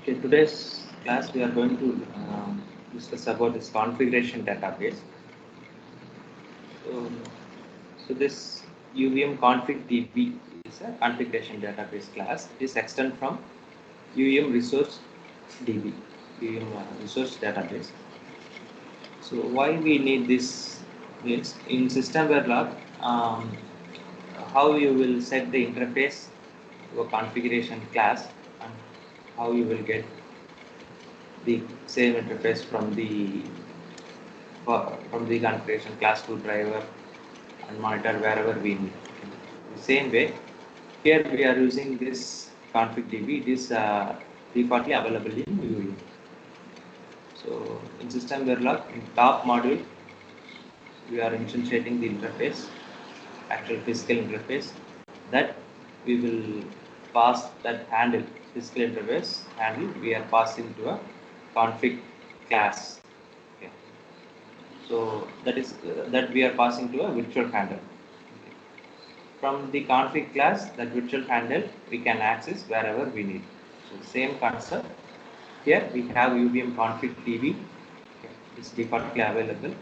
In today's class, we are going to discuss about this configuration database. So, this UVM config DB is a configuration database class. It is extended from UVM resource DB, UVM resource database. So, why we need this means in system Verilog, how you will set the interface to a configuration class and how you will get the same interface from the configuration class to driver and monitor wherever we need. The same way, here we are using this config DB. It is defaultly available in UVM. So in system Verilog, in top module, we are instantiating the interface, actual physical interface that we will pass that handle, physical interface handle. We are passing to a config class. Okay. So that is that we are passing to a virtual handle. Okay. From the config class, that virtual handle we can access wherever we need. So same concept. Here we have UVM config DB. Okay. It's defaultly available.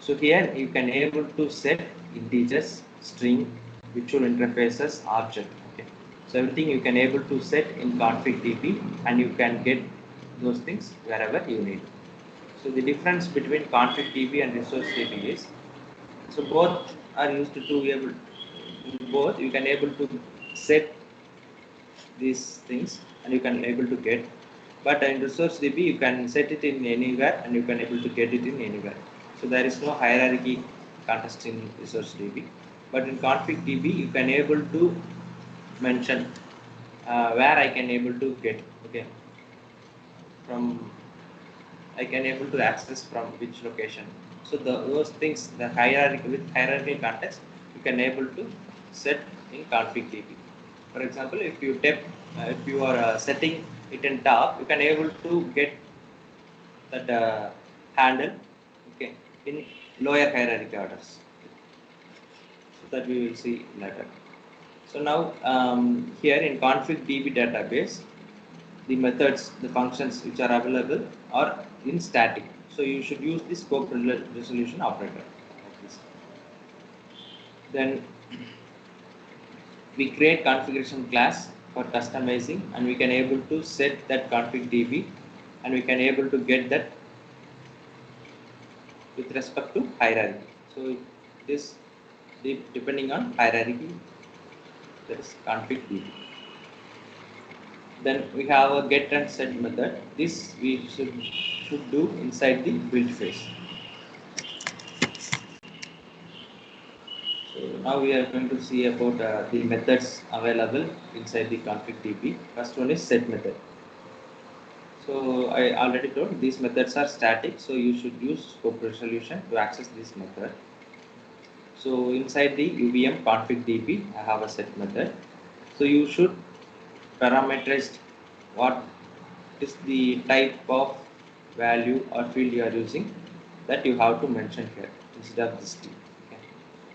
So here you can able to set integers, string, virtual interfaces, object. Okay. So everything you can able to set in config DB, and you can get those things wherever you need. So the difference between config DB and resource DB is, so both are used to able, both you can able to set these things and you can able to get, but in resource DB you can set it in anywhere and you can able to get it in anywhere. So there is no hierarchy context in resource DB, but in config DB you can able to mention where I can able to get, okay, from I can able to access from which location. So those things, the hierarchy with hierarchical context, you can able to set in config DB. For example, if you if you are setting it in top, you can able to get that handle, okay, in lower hierarchy orders. So that we will see later. So now here in config DB database, the methods, the functions which are available are in static. So you should use the scope resolution operator like this. Then we create configuration class for customizing, and we can able to set that config DB, and we can able to get that with respect to hierarchy. So this depending on hierarchy, that is config DB. Then we have a get and set method. This we should do inside the build phase. So now we are going to see about the methods available inside the config DB. First one is set method. So I already told these methods are static, so you should use scope resolution to access this method. So inside the UVM config DB, I have a set method. So you should parameterize what is the type of value or field you are using, that you have to mention here instead of this T. Okay.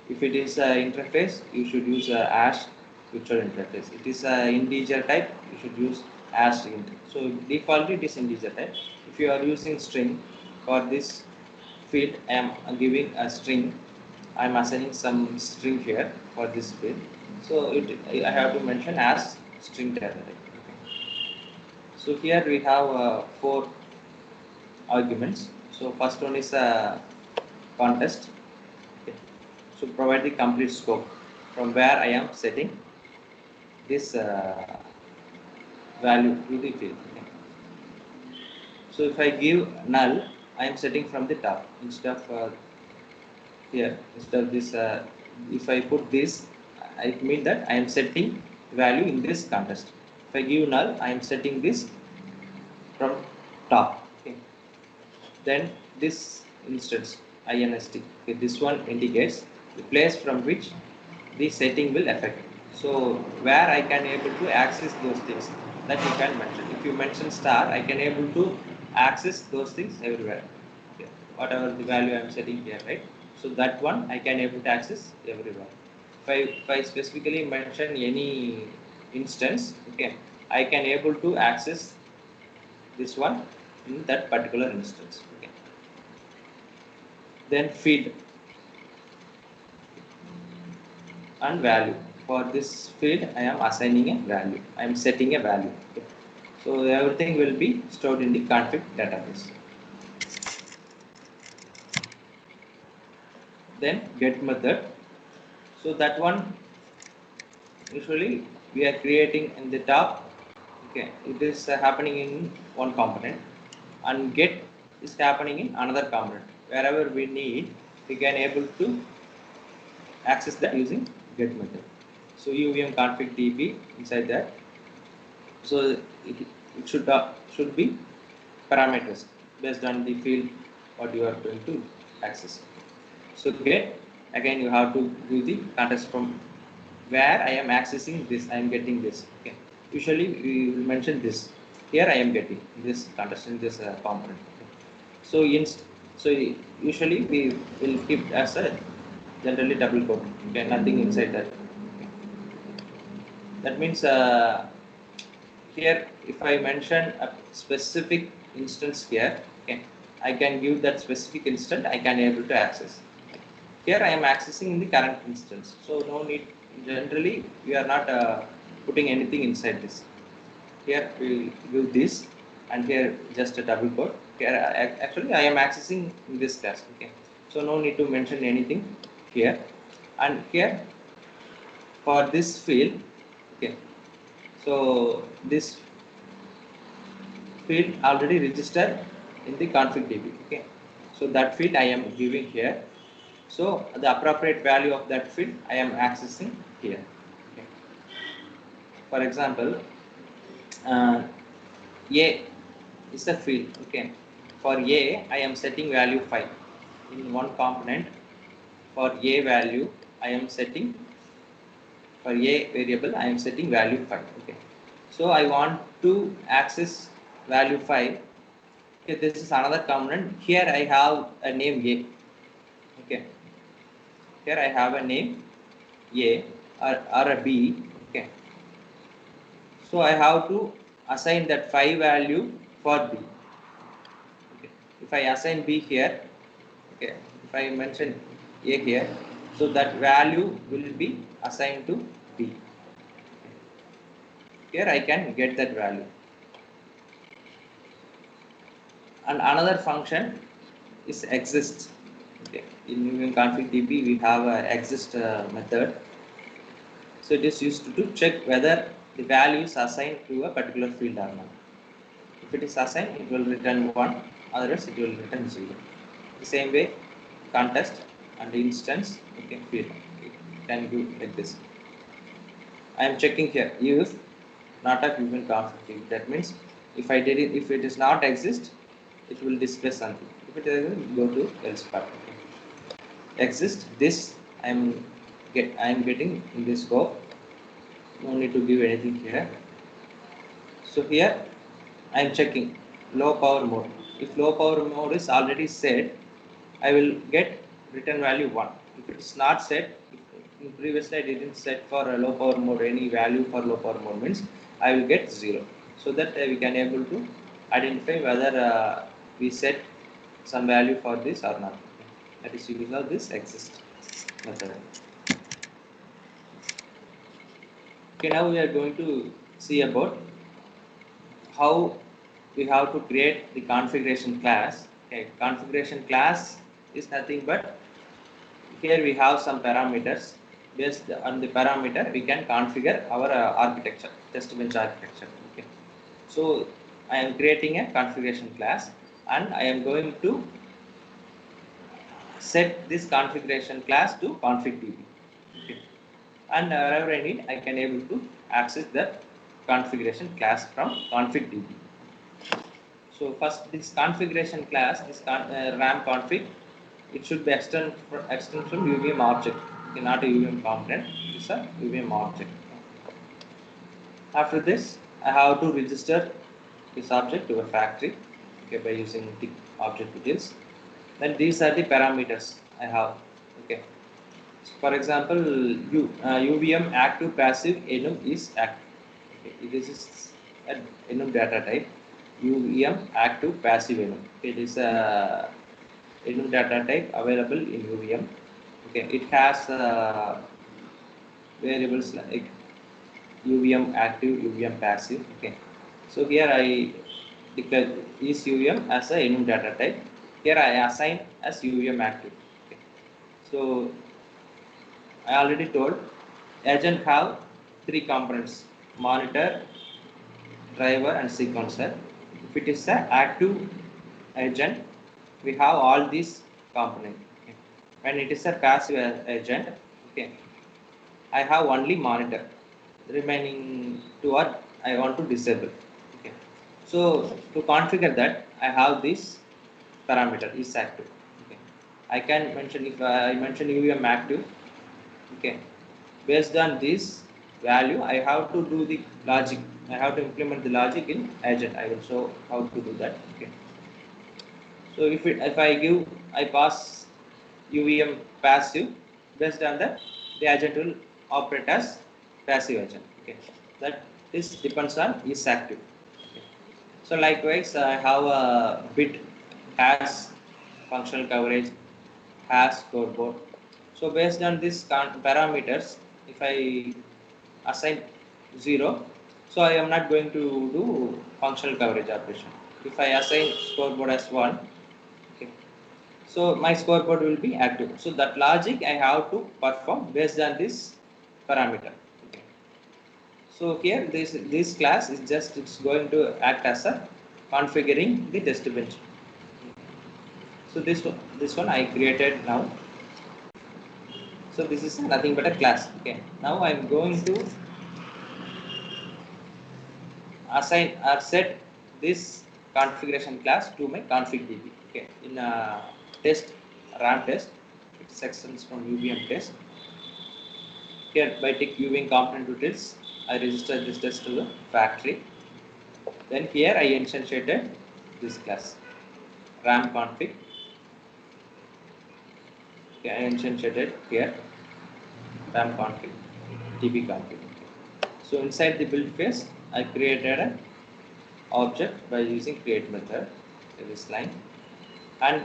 If it is an interface, you should use a hash virtual interface. It is an integer type, you should use hash int. So defaultly it is integer type. If you are using string for this field, I am giving a string. I am assigning some string here for this field. So I have to mention as string data type. So here we have 4 arguments. So first one is a context. Okay. So provide the complete scope from where I am setting this value to the field. Okay. So if I give null, I am setting from the top instead of here. Instead of this, if I put this, it means that I am setting value in this context. If I give null, I am setting this from top. Okay. Then this instance inst, okay, this one indicates the place from which the setting will affect. So where I can able to access those things, that you can mention. If you mention star, I can able to access those things everywhere. Okay. Whatever the value I am setting here, right? So that one I can able to access everywhere. If I specifically mention any instance, okay, I can able to access this one in that particular instance. Okay. Then field and value. For this field, I am assigning a value. I am setting a value. Okay. So everything will be stored in the config database. Then get method. So that one usually we are creating in the top. Okay, it is happening in one component, and get is happening in another component. Wherever we need, we can able to access that using get method. So UVM config db inside that. So it should be parameters based on the field what you are going to access. So get, again you have to do the context from where I am accessing this, I am getting this. Okay. Usually we will mention this. Here I am getting this context in this component. Okay. So usually we will keep as a generally double quote. Okay, nothing inside that. Okay. That means here if I mention a specific instance here, okay, I can give that specific instance, I can able to access. Here I am accessing in the current instance, so no need, generally we are not putting anything inside this. Here we give this, and here just a double quote. Here actually I am accessing in this class. Okay, so no need to mention anything here. And here for this field, okay, so this field already registered in the config db. Okay, so that field I am giving here. So the appropriate value of that field I am accessing here. Okay. For example, A is a field. Okay. For A, I am setting value 5 in one component. For A value, I am setting, for A variable, I am setting value 5. Okay. So I want to access value 5. Okay, this is another component. Here I have a name A. Okay. Here I have a name A or a B. Okay. So I have to assign that 5 value for B. Okay. If I assign B here, okay, if I mention A here, so that value will be assigned to B. Here I can get that value. And another function is exist. Okay. In UVM config db we have a exist method. So it is used to check whether the value is assigned to a particular field or not. If it is assigned, it will return 1, otherwise it will return 0. The same way, context and instance, okay, field. It can do like this. I am checking here if not a given config. That means if I did it, if it does not exist, it will display something. If it doesn't, go to else part. Okay. Exist this I am getting in this scope. No need to give anything here. So here I am checking low power mode. If low power mode is already set, I will get return value 1. If it is not set, in previously I didn't set for a low power mode any value for low power mode, means I will get 0. So that we can able to identify whether we set some value for this or not. That is use of this exist method. Okay, now we are going to see about how we have to create the configuration class. Okay, configuration class is nothing but here we have some parameters. Based on the parameter, we can configure our architecture, Testbench architecture. Okay, so I am creating a configuration class, and I am going to set this configuration class to config db. Okay, and wherever I need, I can able to access that configuration class from config db. So first, this configuration class, this RAM config, it should be extend from UVM object. Okay, not a UVM component. It's a UVM object. After this, I have to register this object to a factory. Okay, by using the object details. Then these are the parameters I have. Okay. So for example, UVM active passive enum is active. Okay, this is an enum data type. UVM active passive enum. It is a enum data type available in UVM. Okay, it has variables like UVM active, UVM passive. Okay, so here I declare is UVM as a enum data type. Here I assign as UVM active. Okay. So I already told agent have three components: monitor, driver, and sequencer. If it is an active agent, we have all these components. Okay. When it is a passive agent, okay, I have only monitor. The remaining two are I want to disable. Okay. So to configure that, I have this parameter is active. Okay. I can mention if I mention UVM active. Okay. Based on this value, I have to do the logic. I have to implement the logic in agent. I will show how to do that. Okay. So if I give I pass UVM passive, based on that the agent will operate as passive agent. Okay. That this depends on is active. Okay. So likewise, I have a bit has functional coverage, has scoreboard. So based on these parameters, if I assign 0, so I am not going to do functional coverage operation. If I assign scoreboard as 1, okay, so my scoreboard will be active. So that logic I have to perform based on this parameter. Okay. So here this class is just it's going to act as a configuring the test bench. So this one I created now. So this is nothing but a class. Okay. Now I am going to assign or set this configuration class to my config DB. Okay. In a test RAM test, it sections from UVM test. Here by tick UVM component details, I register this test to the factory. Then here I instantiated this class RAM config. Okay, I instantiated here RAM config DB config. So inside the build phase, I created an object by using create method in this line, and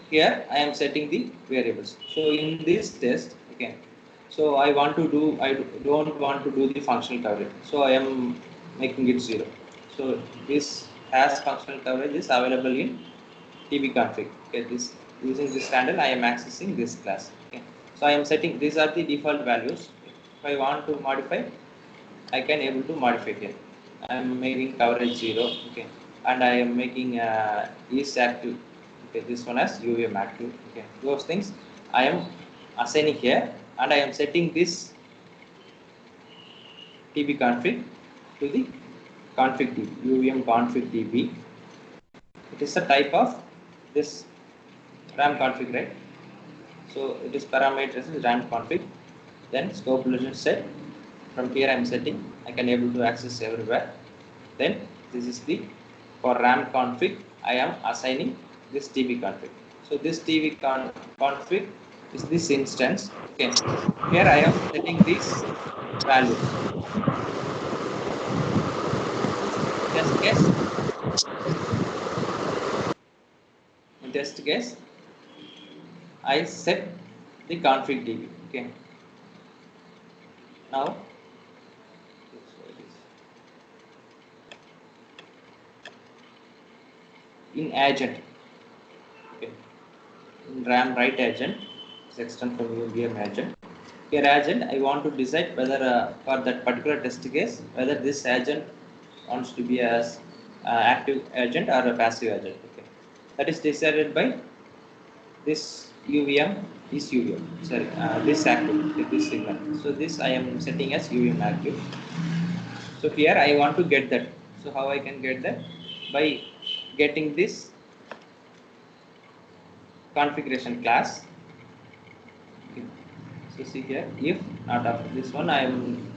here I am setting the variables. So in this test, okay, so I don't want to do the functional coverage, so I am making it 0. So this has functional coverage is available in TB config. Okay, this using this handle I am accessing this class. Okay, so I am setting these are the default values. If I want to modify, I can able to modify here. I am making coverage 0. Okay, and I am making is active. Okay, this one as UVM active. Okay, those things I am assigning here, and I am setting this TB config to the config DB, UVM config DB. It is a type of this RAM config, right? So it is parameters is RAM config. Then scope resolution set. From here I am setting. I can able to access everywhere. Then this is the for RAM config. I am assigning this TB config. So this TB config is this instance. Okay. Here I am setting these values. Test case. In test case, I set the config DB. Okay. Now in agent. Okay. In RAM write agent is extend from UVM agent. Here agent I want to decide whether for that particular test case whether this agent wants to be as active agent or a passive agent. Okay, that is decided by this UVM is UVM. Sorry, this active this signal. So this I am setting as UVM active. So here I want to get that. So how I can get that? By getting this configuration class. Okay. So see here, if not after this one, I am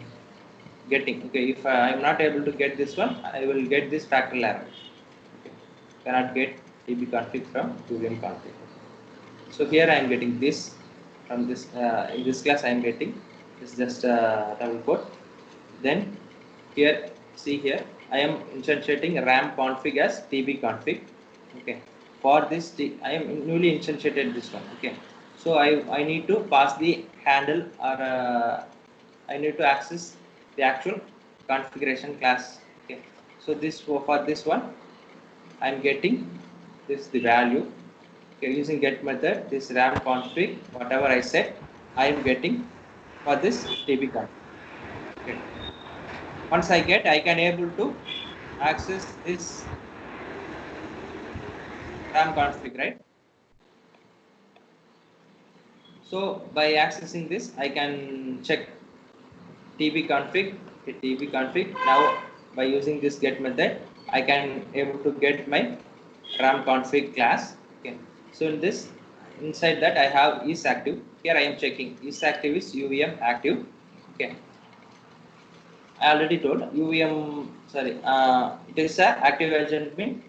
getting. Okay, if I am not able to get this one, I will get this factorial error. Okay. Cannot get TB config from UVM config. So here I am getting this from this. In this class, I am getting this just double quote. Then here, see here, I am instantiating RAM config as TB config. Okay. For this, I am newly instantiated this one. Okay. So I need to pass the handle, or I need to access the actual configuration class. Okay. So this, for this one, I am getting this the value. Okay, using get method, this RAM config, whatever I set, I am getting for this TB config. Okay. Once I get, I can able to access this RAM config, right? So by accessing this, I can check TB config, TB config. Now by using this get method, I can able to get my RAM config class. Okay. So in this, inside that I have is active. Here I am checking is active is UVM active. Okay. I already told UVM. Sorry, it is a active agent mean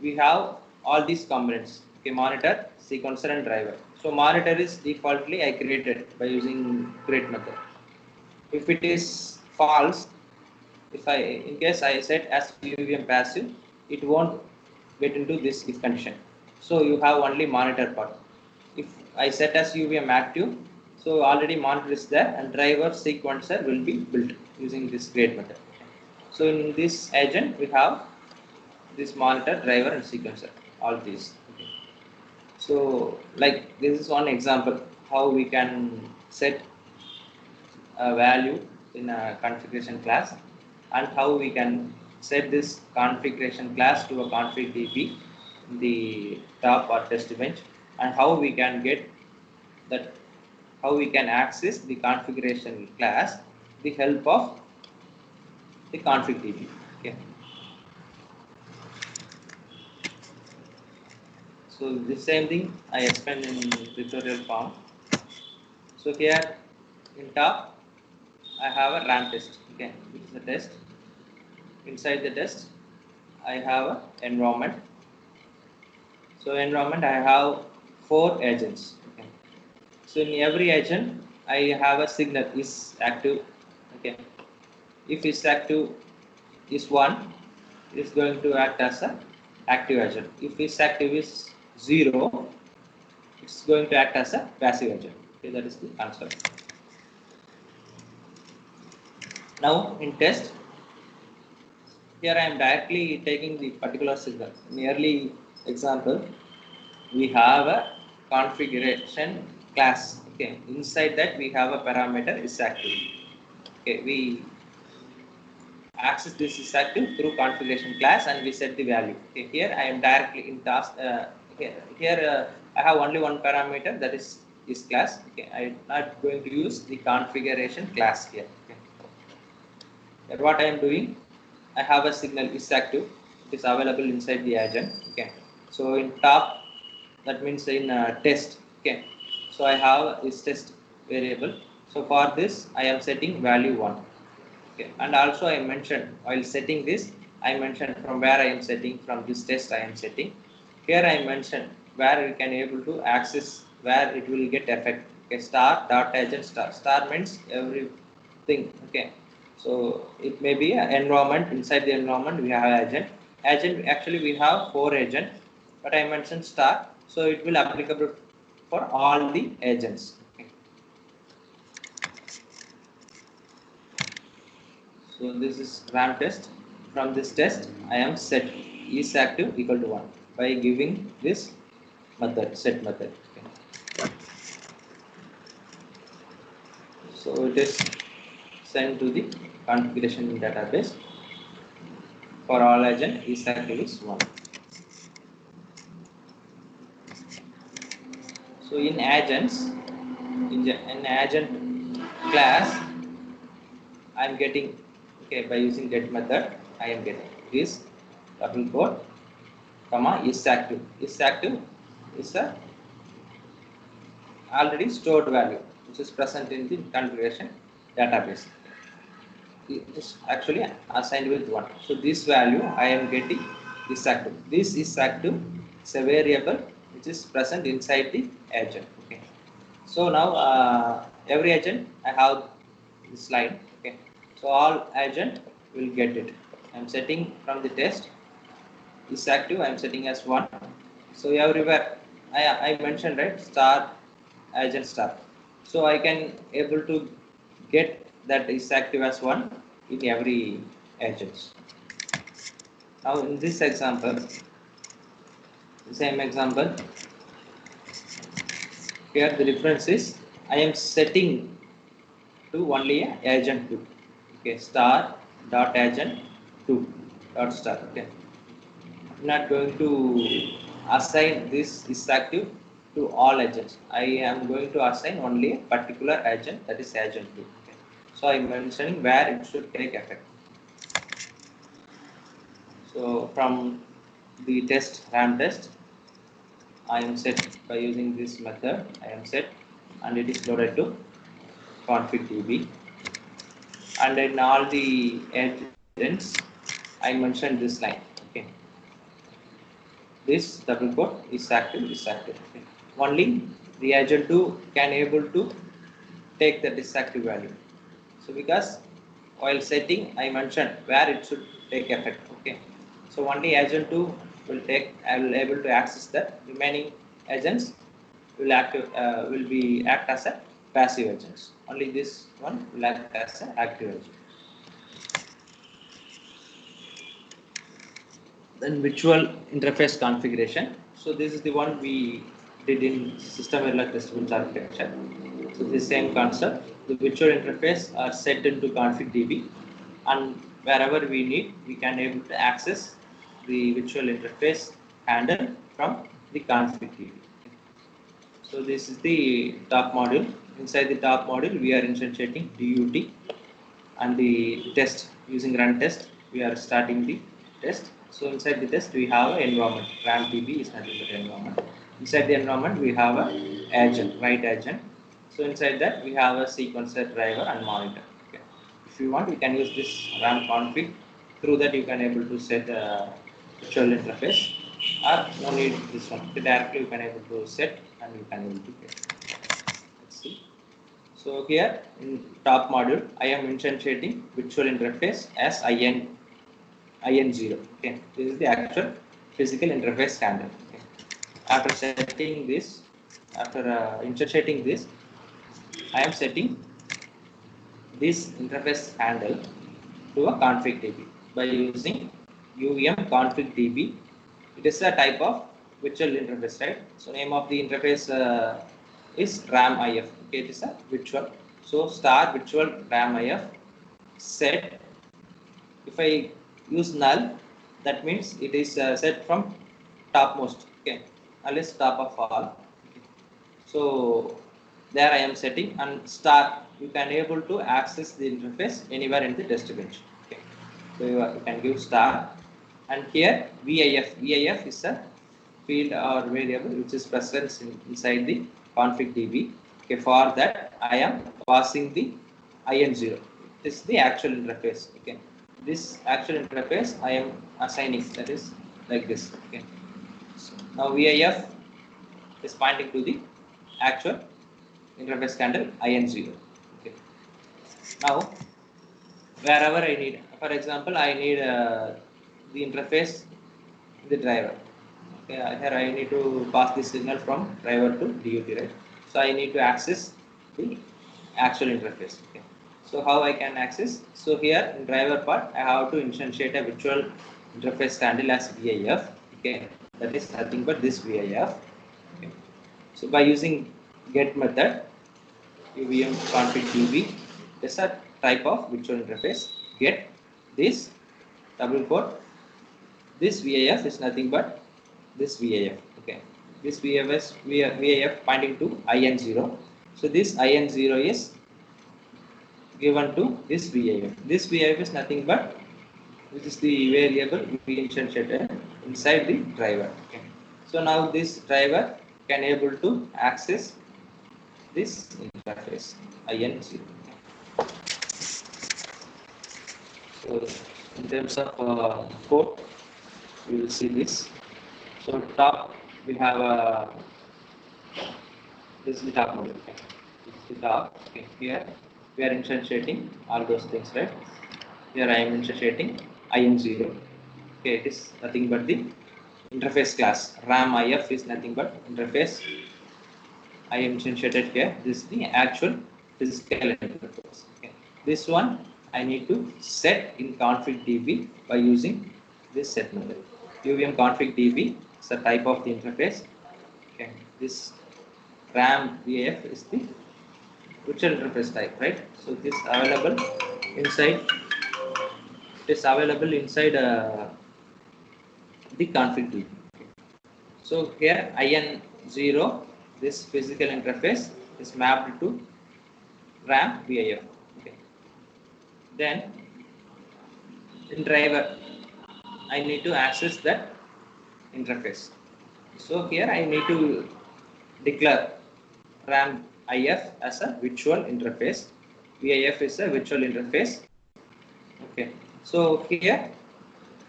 we have all these components. Okay, monitor, sequencer, and driver. So monitor is defaultly I created by using create method. If it is false, if I in case I set as UVM passive, it won't get into this if condition. So you have only monitor part. If I set as UVM active, so already monitor is there and driver sequencer will be built using this create method. So in this agent we have this monitor, driver, and sequencer, all these. Okay. So like this is one example how we can set a value in a configuration class, and how we can set this configuration class to a config DB in the top or test bench, and how we can get that, how we can access the configuration class with the help of the config DB. Okay. So the same thing I explained in tutorial form. So here in top I have a RAM test. Okay, this is the test. Inside the test I have a environment. So environment I have 4 agents. Okay. So in every agent I have a signal is active. Okay. If is active is 1, is going to act as a active agent. If is active is 0, it's going to act as a passive agent. Okay, that is the concept. Now in test, here I am directly taking the particular signal. In early example, we have a configuration class. Okay, inside that we have a parameter is active. Okay, we access this is active through configuration class and we set the value. Okay, here I am directly in task. Here I have only one parameter, that is class. Okay, I am not going to use the configuration class here. Okay. Here what I am doing, I have a signal is active. It is available inside the agent. Okay, so in top, that means in test. Okay, so I have this test variable. So for this I am setting value 1. Okay, and also I mentioned while setting this, I mentioned from where I am setting, from this test I am setting. Here I mentioned where we can able to access, where it will get effect. Okay, star dot agent star. Star means everything. Okay, so it may be an environment. Inside the environment we have agent. Agent actually we have 4 agent, but I mentioned star, so it will applicable for all the agents. Okay. So this is RAM test. From this test, I am set is active equal to 1 by giving this method, set method. Okay. So it is sent to the configuration database. For all agent is active is 1. So in agents, in agent class, I am getting, okay, by using get method, I am getting this double quote, comma is active. Is active is a already stored value which is present in the configuration database. It is actually assigned with 1. So this value I am getting is active. This is active. It's a variable which is present inside the agent. Okay. So now every agent I have this line. Okay. So all agent will get it, I'm setting from the test is active, I'm setting as 1. So everywhere I mentioned, right, star agent star. So I can able to get that is active as 1 in every agent. Now in this example, the same example, here the difference is I am setting to only a agent 2. Okay, star dot agent 2 dot star. Okay, I'm not going to assign this is active to all agents. I am going to assign only a particular agent, that is agent 2. Okay. So I'm mentioning where it should take effect. So from the test RAM test, I am set by using this method. I am set and it is loaded to config DB. And in all the agents, I mentioned this line. Okay, this double quote is active. Okay. Only the agent 2 can able to take the disactive value. So because while setting, I mentioned where it should take effect. Okay, so only agent 2 will take. I will able to access that. Remaining agents will act as a passive agents. Only this one will act as an active agent. Then virtual interface configuration. So this is the one we did in system error testbench architecture. So the same concept. The virtual interface are set into config DB, and wherever we need, we can able to access the virtual interface handle from the config DB. So this is the top module. Inside the top module, we are instantiating DUT and the test using run test. We are starting the test. So inside the test, we have an environment. RAM DB is nothing but environment. Inside the environment, we have a agent, write agent. So inside that, we have a sequencer driver and monitor. Okay. If you want, you can use this RAM config. Through that, you can able to set the virtual interface. Or no need this one. Directly, you can able to set and you can able to get. Let's see. So here in top module, I am instantiating virtual interface as IN0. Okay, this is the actual physical interface handle. Okay. After setting this, after instantiating this, I am setting this interface handle to a config DB by using UVM config DB. It is a type of virtual interface, right? So name of the interface is RAM IF. Okay, it is a virtual. So star virtual RAM IF set. If I use null, that means it is set from topmost. Okay, unless top of all. Okay. So there I am setting, and star you can able to access the interface anywhere in the Testbench. Okay, so you can give star, and here VIF is a field or variable which is present inside the config DB. Okay, for that I am passing the IN0. This is the actual interface. Okay, this actual interface I am assigning, that is like this. Okay, so now VIF is pointing to the actual interface handle IN0. Okay, now wherever I need, for example, I need the interface in the driver. Okay, here I need to pass the signal from driver to DUT, right? So I need to access the actual interface. Okay. So how I can access? So here in driver part, I have to instantiate a virtual interface handle as VIF. Okay, that is nothing but this VIF. Okay. So by using get method, UVM config DB, this is a type of virtual interface. Get this double quote. This VIF is nothing but this VIF. Okay, this VIF pointing to IN0. So this IN0 is given to this VIF. This VIF is nothing but this is the variable we instantiated inside the driver. Okay. So now this driver can able to access this interface IN0. So in terms of code, we will see this. So top we have this is the top module. Okay. This is the top. Okay. Here we are instantiating all those things, right? Here I am instantiating IM0. Okay, it is nothing but the interface class. RAM IF is nothing but interface. I am initiated here. This is the actual physical interface. Okay. This one I need to set in config DB by using this set method. UVM config DB is the type of the interface. Okay. This RAM VAF is the virtual interface type, right? So this available inside. It is available inside the config DB. So here IN0, this physical interface is mapped to RAM VIF. Okay. Then in driver, I need to access that interface. So here I need to declare RAM IF as a virtual interface. VIF is a virtual interface. Okay. So here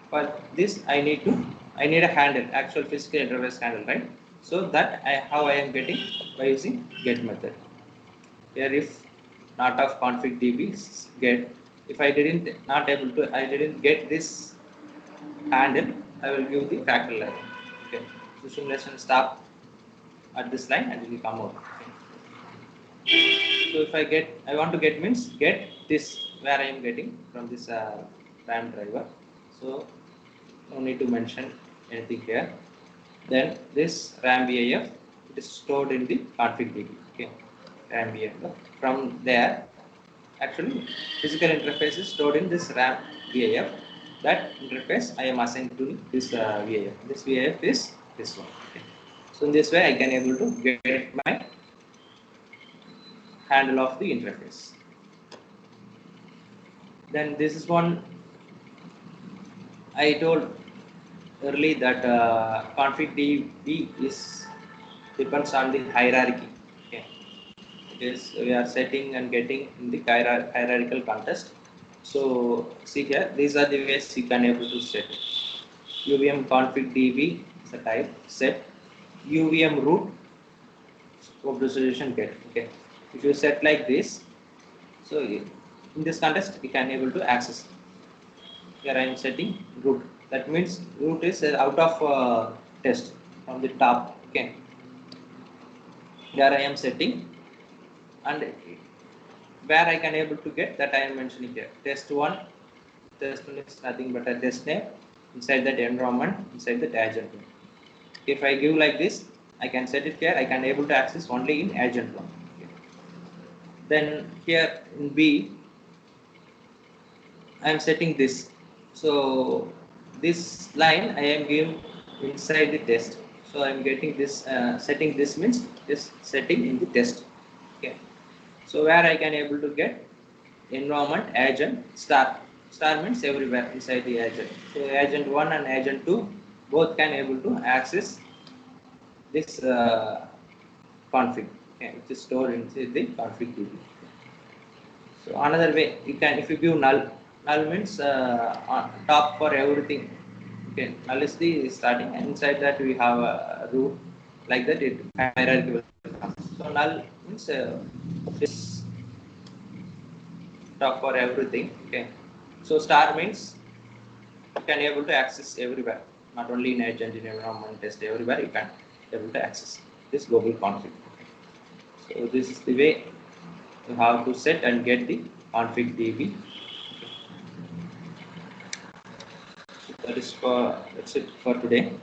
for this I need a handle, actual physical interface handle, right? So that how I am getting by using get method. Here if not of config db get, if I didn't get this handle, I will give the factor line. Okay, so simulation stop at this line and it will come out. Okay. So if I want to get means get this where I am getting from this RAM driver. So no need to mention anything here. Then this RAM VIF, it is stored in the config DB. Okay, RAM VIF. From there, actually, physical interface is stored in this RAM VIF. That interface I am assigned to this VIF. This VIF is this one. Okay. So in this way, I can able to get my handle of the interface. Then this is one I told early that config DB is depends on the hierarchy. Okay. It is we are setting and getting in the hierarchical context. So see here, these are the ways you can able to set it. UVM config DB is a type set. UVM root scope resolution get. Okay. If you set like this, so in this context you can able to access. Here I am setting root. That means root is out of test from the top. Okay. Here I am setting, and where I can able to get that I am mentioning here. Test one is nothing but a test name inside that environment, inside the agent one. If I give like this, I can set it here. I can able to access only in agent one. Okay. Then here in B, I am setting this. So this line I am giving inside the test. So I am getting this setting. This means this setting in the test. Okay. So where I can able to get environment agent star. Star means everywhere inside the agent. So agent 1 and agent 2 both can able to access this config, okay, which is stored inside the config DB. So another way you can, if you give null, null means on top for everything. Okay, null is the starting, and inside that we have a root, like that it hierarchy will come. So null means this top for everything. Okay, so star means you can able to access everywhere, not only in agent, in environment test, everywhere you can able to access this global config. So this is the way you have to set and get the config DB. That is for, that's it for today.